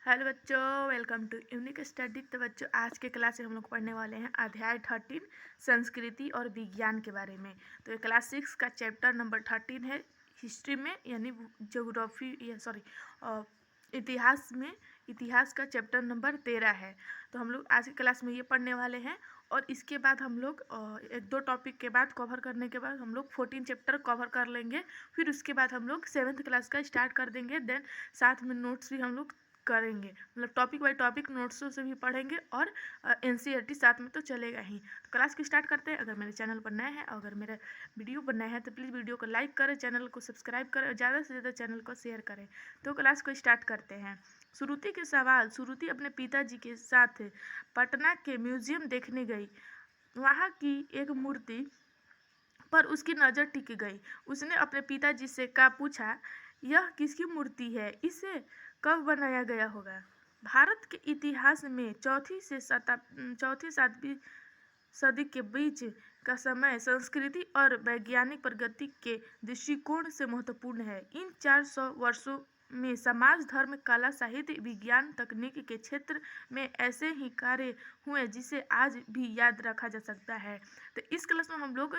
Hello बच्चों, welcome to unique study. तो बच्चों, आज के क्लास में हम लोग पढ़ने वाले हैं अध्याय 13 संस्कृति और विज्ञान के बारे में। तो ये क्लास 6 का चैप्टर नंबर 13 है हिस्ट्री में, यानी ज्योग्राफी या सॉरी इतिहास में। इतिहास का चैप्टर नंबर 13 है। तो हम लोग आज की क्लास में ये पढ़ने वाले हैं और इसके बाद हम लोग एक दो टॉपिक के बाद कवर करने के बाद हम लोग 14 चैप्टर कवर कर लेंगे। फिर उसके बाद हम लोग 7th क्लास का स्टार्ट कर देंगे। देन साथ में नोट्स भी हम लोग करेंगे, मतलब टॉपिक बाय टॉपिक नोट्सों से भी पढ़ेंगे और एनसीईआरटी साथ में तो चलेगा ही। तो क्लास को स्टार्ट करते हैं। अगर मेरे चैनल पर नए हैं, अगर मेरा वीडियो पर नए हैं तो प्लीज़ वीडियो को लाइक करें, चैनल को सब्सक्राइब करें और ज़्यादा से ज़्यादा चैनल को शेयर करें। तो क्लास को स्टार्ट करते हैं। श्रुति के सवाल। श्रुति अपने पिताजी के साथ पटना के म्यूजियम देखने गई। वहाँ की एक मूर्ति पर उसकी नज़र टिक गई। उसने अपने पिताजी से पूछा, यह किसकी मूर्ति है? इसे कब बनाया गया होगा? भारत के इतिहास में चौथी 7वीं सदी के बीच का समय संस्कृति और वैज्ञानिक प्रगति के दृष्टिकोण से महत्वपूर्ण है। इन 400 वर्षों में समाज, धर्म, कला, साहित्य, विज्ञान, तकनीक के क्षेत्र में ऐसे ही कार्य हुए जिसे आज भी याद रखा जा सकता है। तो इस क्लास में हम लोग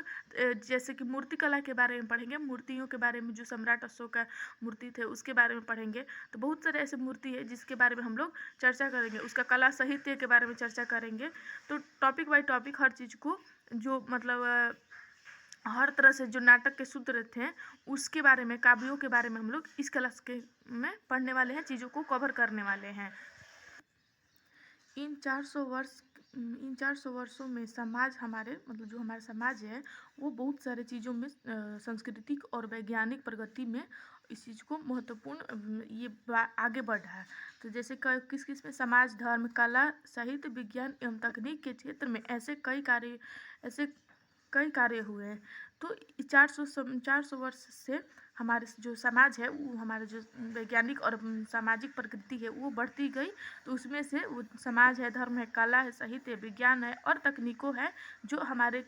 जैसे कि मूर्ति कला के बारे में पढ़ेंगे, मूर्तियों के बारे में, जो सम्राट अशोक का मूर्ति थे उसके बारे में पढ़ेंगे। तो बहुत सारे ऐसे मूर्ति है जिसके बारे में हम लोग चर्चा करेंगे, उसका कला साहित्य के बारे में चर्चा करेंगे। तो टॉपिक बाय टॉपिक हर चीज़ को, जो मतलब हर तरह से जो नाटक के सूत्र थे उसके बारे में, काव्यों के बारे में हम लोग इस क्लास के में पढ़ने वाले हैं, चीज़ों को कवर करने वाले हैं। इन 400 वर्षों में समाज, हमारे मतलब जो हमारा समाज है वो बहुत सारे चीज़ों में सांस्कृतिक और वैज्ञानिक प्रगति में इस चीज़ को महत्वपूर्ण आगे बढ़ रहा है। तो जैसे किस किस में समाज, धर्म, कला, साहित्य, विज्ञान एवं तकनीक के क्षेत्र में ऐसे कई कार्य हुए हैं। तो 400 वर्ष से हमारे जो समाज है, वो हमारे जो वैज्ञानिक और सामाजिक प्रगति है वो बढ़ती गई। तो उसमें से वो समाज है, धर्म है, कला है, साहित्य, विज्ञान है और तकनीकों है जो हमारे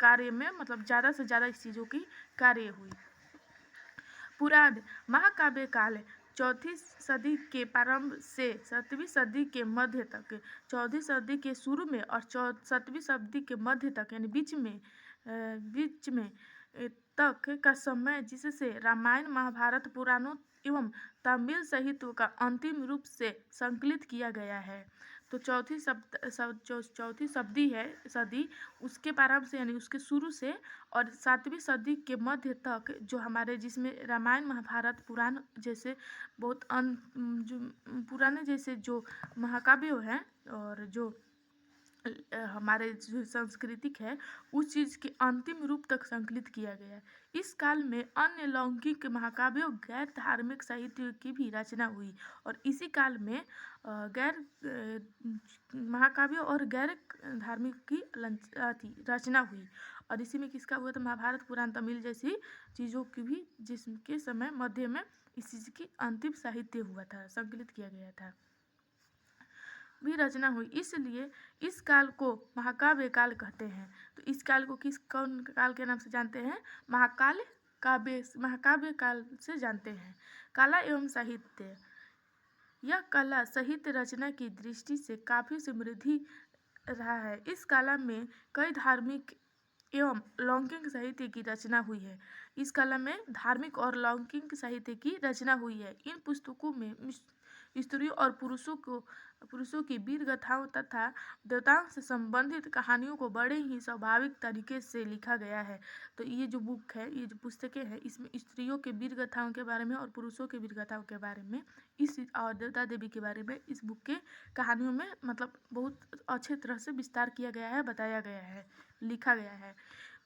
कार्य में, मतलब ज़्यादा से ज़्यादा इस चीज़ों की कार्य हुई। पुराण महाकाव्य काल 4वीं सदी के प्रारंभ से 7वीं सदी के मध्य तक, 14वीं सदी के शुरू में और 7वीं सदी के मध्य तक, यानी बीच में तक का समय, जिससे रामायण, महाभारत, पुराणों एवं तमिल साहित्य का अंतिम रूप से संकलित किया गया है। तो चौथी सदी उसके प्रारंभ से, यानी उसके शुरू से, और 7वीं सदी के मध्य तक जो हमारे, जिसमें रामायण, महाभारत, पुराण जैसे बहुत जो पुराने जैसे जो महाकाव्य हैं और जो हमारे जो सांस्कृतिक है उस चीज़ के अंतिम रूप तक संकलित किया गया है। इस काल में अन्य लौकिक महाकाव्यों, गैर धार्मिक साहित्य की भी रचना हुई और इसी काल में गैर महाकाव्यों और गैर धार्मिक की रचना हुई। और इसी में किसका हुआ था? महाभारत, पुराण, तमिल जैसी चीज़ों की भी, जिसके समय मध्य में इस चीज़ की अंतिम साहित्य हुआ था, संकलित किया गया था, भी रचना हुई। इसलिए इस काल को महाकाव्य काल कहते हैं। तो इस काल को कौन काल के नाम से जानते हैं? महाकाव्य काल से जानते हैं। कला एवं साहित्य। यह कला साहित्य रचना की दृष्टि से काफ़ी समृद्धि रहा है। इस कला में कई धार्मिक एवं लौकिक साहित्य की रचना हुई है। इस कला में धार्मिक और लौकिक साहित्य की रचना हुई है। इन पुस्तकों में स्त्रियों और पुरुषों की वीर गाथाओं तथा देवताओं से संबंधित कहानियों को बड़े ही स्वाभाविक तरीके से लिखा गया है। तो ये जो बुक है, ये जो पुस्तकें हैं, इसमें स्त्रियों के वीर गाथाओं के बारे में और पुरुषों के वीर गाथाओं के बारे में, इस और देवता देवी के बारे में इस बुक के कहानियों में मतलब बहुत अच्छे तरह से विस्तार किया गया है, बताया गया है, लिखा गया है।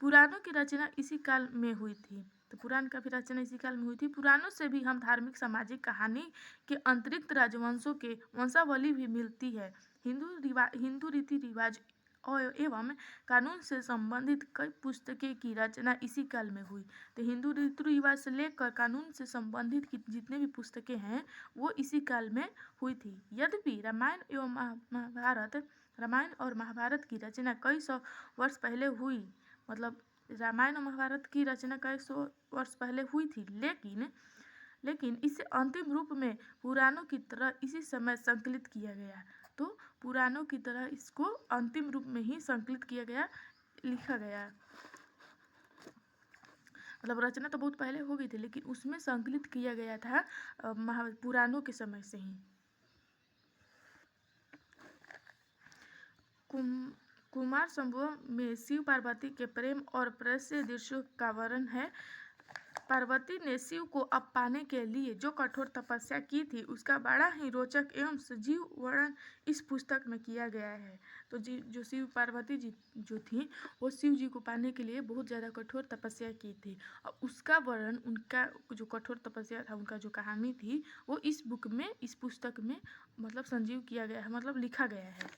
पुराणों की रचना इसी काल में हुई थी। तो पुराण का भी रचना इसी काल में हुई थी। पुराणों से भी हम धार्मिक, सामाजिक कहानी के अंतरिक्त राजवंशों के वंशावली भी मिलती है। हिंदू रीति रिवाज एवं कानून से संबंधित कई पुस्तकें की रचना इसी काल में हुई। तो हिंदू रीति रिवाज से लेकर कानून से संबंधित की जितने भी पुस्तकें हैं वो इसी काल में हुई थी। यद्यपि रामायण और महाभारत की रचना कई सौ वर्ष पहले हुई, मतलब रामायण और महाभारत की रचना कई सौ वर्ष पहले हुई थी, लेकिन लेकिन इसे अंतिम रूप में पुराणों की तरह इसी समय संकलित किया गया। तो पुराणों की तरह इसको अंतिम रूप में ही संकलित किया गया, लिखा गया। मतलब रचना तो बहुत पहले हो गई थी, लेकिन उसमें संकलित किया गया था पुराणों के समय से ही। कुमार संभव में शिव पार्वती के प्रेम और प्रेयसी दृश्यों का वर्णन है। पार्वती ने शिव को अब पाने के लिए जो कठोर तपस्या की थी उसका बड़ा ही रोचक एवं सजीव वर्णन इस पुस्तक में किया गया है। तो जो शिव पार्वती जी जो थी वो शिव जी को पाने के लिए बहुत ज़्यादा कठोर तपस्या की थी, और उसका वर्णन, उनका जो कठोर तपस्या था, उनका जो कहानी थी, वो इस बुक में, इस पुस्तक में मतलब संजीव किया गया है, मतलब लिखा गया है।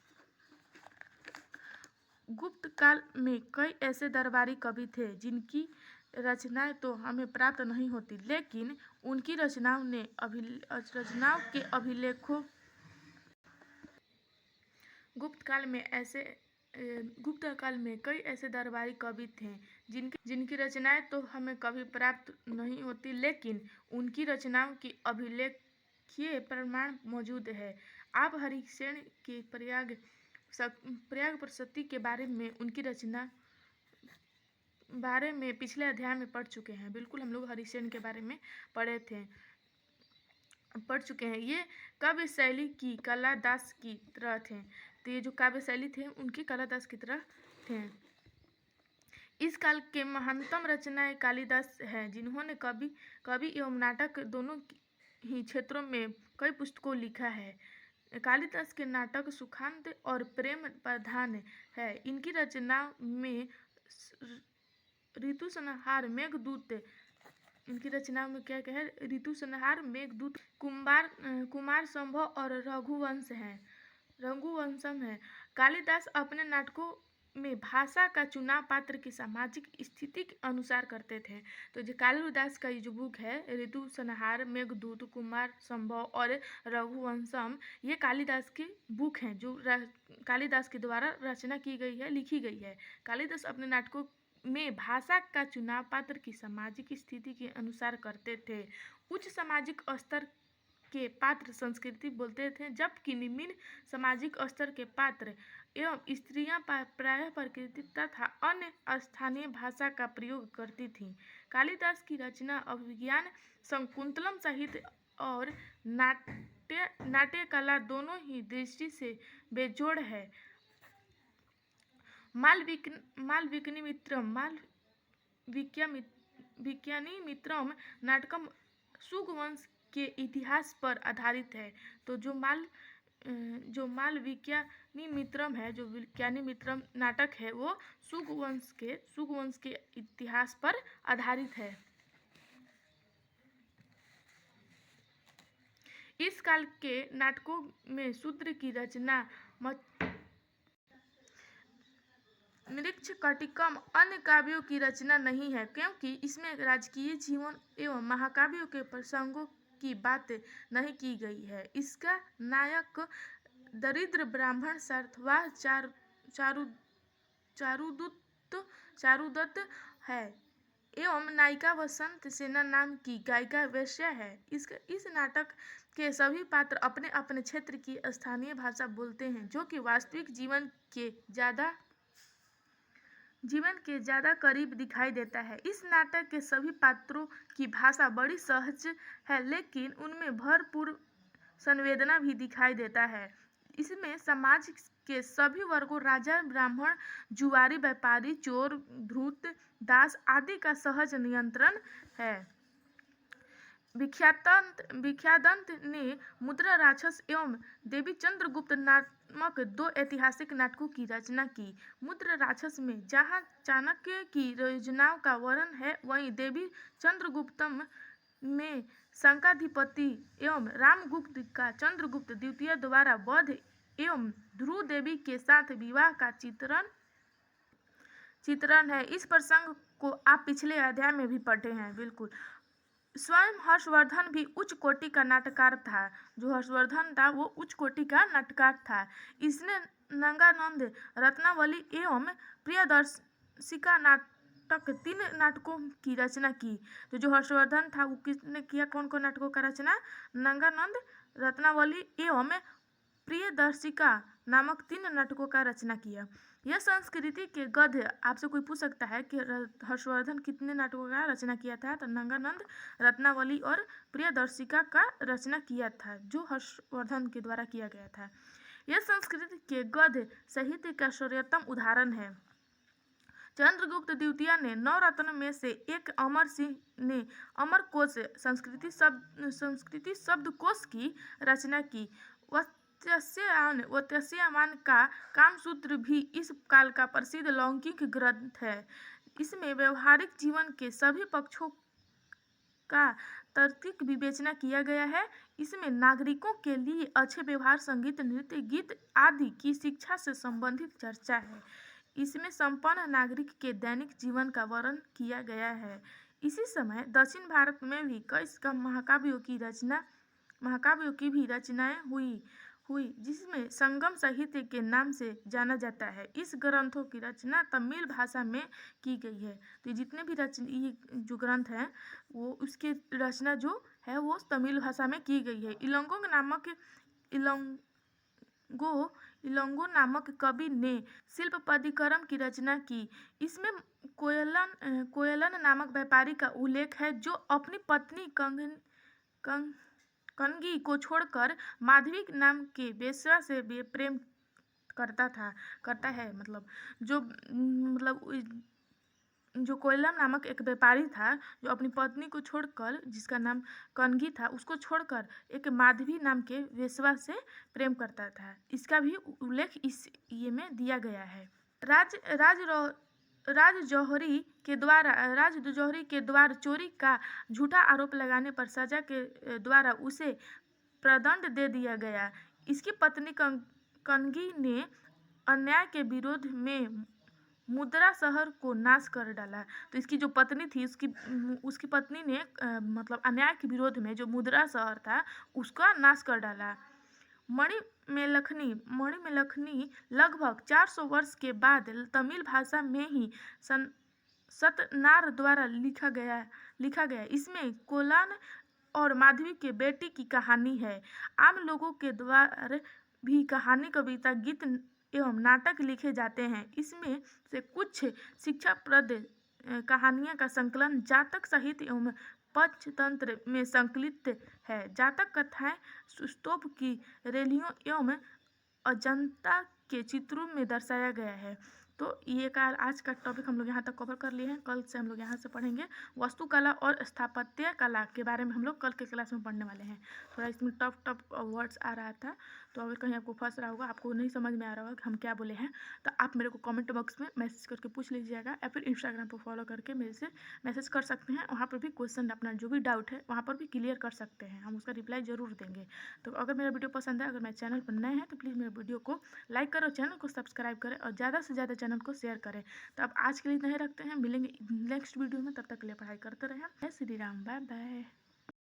गुप्त काल में कई ऐसे दरबारी कवि थे जिनकी रचनाएं तो हमें प्राप्त नहीं होती, लेकिन उनकी रचनाओं के अभिलेखों गुप्त काल में कई ऐसे दरबारी कवि थे जिनकी रचनाएं तो हमें कभी प्राप्त नहीं होती, लेकिन उनकी रचनाओं की अभिलेखीय प्रमाण मौजूद है। आप हरिसेन के प्रयाग प्रसति के बारे में, उनकी रचना बारे में पिछले अध्याय में पढ़ चुके हैं। बिल्कुल, हम लोग हरिसेन के बारे में पढ़ चुके हैं। ये काव्य शैली की कालिदास की तरह थे। तो ये जो काव्य शैली थे उनकी कालिदास की तरह थे। इस काल के महानतम रचनाएं कालिदास है, जिन्होंने कवि एवं नाटक दोनों ही क्षेत्रों में कई पुस्तकों लिखा है। कालिदास के नाटक सुखांत और प्रेम प्रधान है। इनकी रचना में ऋतुसंहार, मेघदूत, इनकी रचना में क्या क्या है? ऋतुसंहार, मेघदूत, कुमार संभव और रघुवंशम है। कालिदास अपने नाटकों में भाषा का चुनाव पात्र की सामाजिक स्थिति के अनुसार करते थे। तो जो कालिदास का ये जो बुक है, ऋतुसंहार, मेघदूत, कुमार संभव और रघुवंशम, ये कालिदास की बुक हैं जो कालिदास के द्वारा रचना की गई है, लिखी गई है। कालिदास अपने नाटकों में भाषा का चुनाव पात्र की सामाजिक स्थिति के अनुसार करते थे। उच्च सामाजिक स्तर के पात्र संस्कृति बोलते थे, जबकि निम्न सामाजिक स्तर के पात्र एवं स्त्रियां प्रायः प्रकृति तथा अन्य स्थानीय भाषा का प्रयोग करती थीं। कालिदास की रचना अभिज्ञान, शकुंतलम साहित्य और नाट्य कला दोनों ही दृष्टि से बेजोड़ है। मालविकाग्निमित्रम नाटकम शुंग वंश के इतिहास पर आधारित है। तो जो मालविकाग्निमित्रम है, जो विज्ञानिमित्रम नाटक है, वो शुंग वंश के इतिहास पर आधारित है। इस काल के नाटकों में शूद्र की रचना नृक्ष कटिकम अन्य काव्यों की रचना नहीं है, क्योंकि इसमें राजकीय जीवन एवं महाकाव्यों के प्रसंगों की बात नहीं की गई है। इसका नायक दरिद्र ब्राह्मण सार्थवाह चारुदत्त है एवं नायिका वसंत सेना नाम की गायिका वेश्या है। इस नाटक के सभी पात्र अपने अपने क्षेत्र की स्थानीय भाषा बोलते हैं, जो कि वास्तविक जीवन के ज़्यादा करीब दिखाई देता है। इस नाटक के सभी पात्रों की भाषा बड़ी सहज है, लेकिन उनमें भरपूर संवेदना भी दिखाई देता है। इसमें समाज के सभी वर्गों, राजा, ब्राह्मण, जुआरी, व्यापारी, चोर, धूर्त, दास आदि का सहज नियंत्रण है। विख्यादंत ने मुद्रा राक्षस एवं देवी चंद्रगुप्त नामक दो ऐतिहासिक नाटकों की रचना की। मुद्रा राक्षस में जहाँ चाणक्य की योजनाओं का वर्णन है, वहीं देवी चंद्रगुप्तम में शंकाधिपति एवं रामगुप्त का चंद्रगुप्त द्वितीय द्वारा वध एवं ध्रुव देवी के साथ विवाह का चित्रण है। इस प्रसंग को आप पिछले अध्याय में भी पढ़े हैं। बिल्कुल, स्वयं हर्षवर्धन भी उच्च कोटि का नाटककार था। जो हर्षवर्धन था वो उच्च कोटि का नाटककार था। इसने नंगानंद, रत्नावली एवं प्रियदर्शिका तक 3 नाटकों की रचना की। तो जो हर्षवर्धन था वो किसने किया, कौन कौन नाटकों का रचना? नंगानंद, रत्नावली एवं प्रियदर्शिका नामक 3 नाटकों का रचना किया। यह संस्कृति के गद्य, आपसे कोई पूछ सकता है कि हर्षवर्धन कितने नाटकों का रचना किया था, तो नंगानंद, रत्नावली और प्रियदर्शिका का रचना किया था, जो हर्षवर्धन के द्वारा किया गया था। यह संस्कृत के गद्य साहित्य का सर्वोत्तम उदाहरण है। चंद्रगुप्त द्वितीय ने 9 रत्न में से एक अमर सिंह ने अमरकोश संस्कृति शब्दकोश की रचना की। वत्स्यमान का कामसूत्र भी इस काल का प्रसिद्ध लौकिक ग्रंथ है। इसमें व्यवहारिक जीवन के सभी पक्षों का तार्किक विवेचना किया गया है। इसमें नागरिकों के लिए अच्छे व्यवहार, संगीत, नृत्य, गीत आदि की शिक्षा से संबंधित चर्चा है। इसमें संपन्न नागरिक के दैनिक जीवन का वर्णन किया गया है। इसी समय दक्षिण भारत में भी कई महाकाव्यों की भी रचनाएं हुई जिसमें संगम साहित्य के नाम से जाना जाता है। इस ग्रंथों की रचना तमिल भाषा में की गई है। तो ये जितने भी ये जो ग्रंथ हैं वो उसकी रचना जो है वो तमिल भाषा में की गई है। इलंगो नामक कवि ने शिल्पपदिकरम की रचना की। इसमें कोयलन नामक व्यापारी का उल्लेख है जो अपनी पत्नी कनगी को छोड़कर माधवी नाम के वेश्या से प्रेम करता है। जो कोयलम नामक एक व्यापारी था जो अपनी पत्नी को छोड़कर, जिसका नाम कनगी था, उसको छोड़कर एक माधवी नाम के वेश्या से प्रेम करता था। इसका भी उल्लेख इस ये में दिया गया है। राज जौहरी के द्वारा चोरी का झूठा आरोप लगाने पर सजा के द्वारा उसे प्रदंड दे दिया गया। इसकी पत्नी कनगी ने अन्याय के विरोध में मुद्रा शहर को नाश कर डाला। तो इसकी जो पत्नी थी उसकी पत्नी ने अन्याय के विरोध में जो मुद्रा शहर था उसका नाश कर डाला। मणि में लखनी लगभग 400 वर्ष के बाद तमिल भाषा में ही सतनार द्वारा लिखा गया। इसमें कोलन और माधवी के बेटी की कहानी है। आम लोगों के द्वारा भी कहानी, कविता, गीत एवं नाटक लिखे जाते हैं। इसमें से कुछ शिक्षाप्रद कहानियाँ का संकलन जातक साहित्य एवं पंचतंत्र में संकलित है। जातक कथाएं स्तूप की रैलियों एवं अजंता के चित्रों में दर्शाया गया है। तो ये आज का टॉपिक हम लोग यहाँ तक कवर कर लिए हैं। कल से हम लोग यहाँ से पढ़ेंगे वास्तुकला और स्थापत्य कला के बारे में। हम लोग कल के क्लास में पढ़ने वाले हैं। थोड़ा इसमें टफ वर्ड्स आ रहा था, तो अगर कहीं आपको फंस रहा होगा, आपको नहीं समझ में आ रहा होगा कि हम क्या बोले हैं, तो आप मेरे को कमेंट बॉक्स में मैसेज करके पूछ लीजिएगा, या फिर इंस्टाग्राम पर फॉलो करके मेरे से मैसेज कर सकते हैं। वहाँ पर भी क्वेश्चन, अपना जो भी डाउट है वहाँ पर भी क्लियर कर सकते हैं, हम उसका रिप्लाई ज़रूर देंगे। तो अगर मेरा वीडियो पसंद है, अगर मेरे चैनल पर नए हैं तो प्लीज़ मेरे वीडियो को लाइक करें, चैनल को सब्सक्राइब करें और ज़्यादा से ज़्यादा चैनल को शेयर करें। तो अब आज के लिए नहीं रखते हैं, मिलेंगे नेक्स्ट वीडियो में। तब तक के लिए पढ़ाई करते रहें। जय श्री राम, बाय बाय।